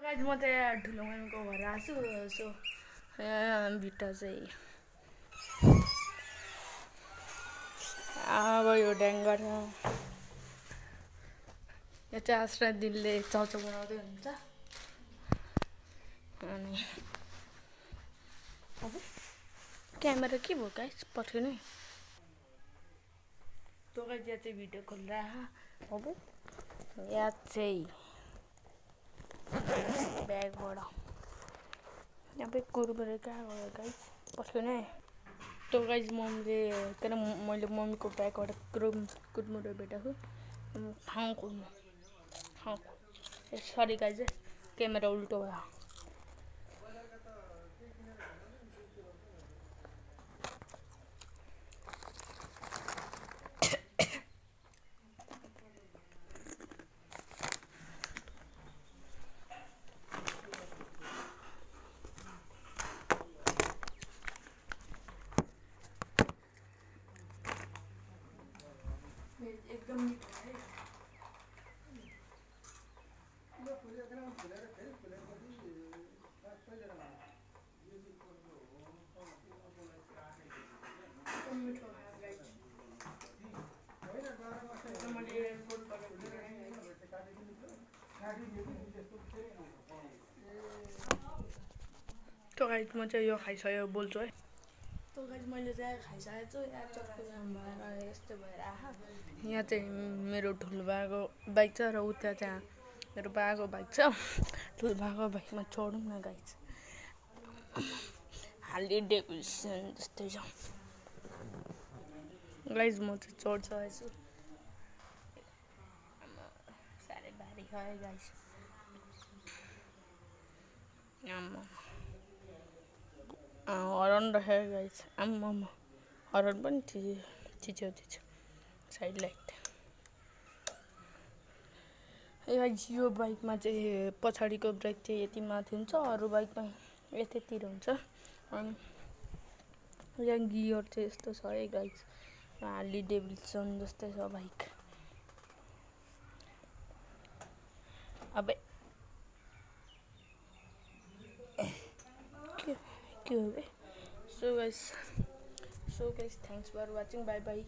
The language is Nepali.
गाइस म चाहिँ ठुलो माइनको घर आएको छु सो भित्र चाहिँ अब यो ड्याङ्गर यो चाहिँ आश्रय दिनले चाउचाउ बनाउँदै हुन्छ अनि अब क्यामेरा के भयो गाइस पठ्यो नि तो गाइस यहाँ चाहिँ भिडियो खोलिरहेको अब यहाँ चाहिँ ब्यागबाट यहाँ पे कुरकुरे कहाँ गयो गाइस पठ्यो नि तो गाइस मम्मीले तर मैले मम्मीको ब्यागबाट कुरमुरे भेटाएको खाउँ सरी गाइस क्यामेरा उल्टो भयो एकदम मिठो है तो गाइस म चाहिँ यो खाइसकेको बोल्छु है तो गाइस मैले चाहिँ खाइसकेको छु यहाँ चक्कु जाम भएर यस्तो भएर यहाँ चाहिँ मेरो ठुलोबाको बाइक छ र उता चाहिँ मेरो बाको बाइक छ ठुलोबाको बाइकमा चढौँ न गाइस हार्ली डेभिडसन जस्तै छ गाइस म चाहिँ चढ्छु साह्रै भारी छ है गाइस हरन राखेको गाइस आम्मामा हरन पनि थिच्यो साइड लाइट गाइस यो बाइकमा चाहिँ पछाडिको ब्रेक चाहिँ यति माथि हुन्छ अरू बाइकमा यतातिर हुन्छ अनि यहाँ गियर चाहिँ यस्तो छ है गाइस हार्ली डेभिडसन जस्तै छ बाइक अब के हो बे so guys thanks for watching bye by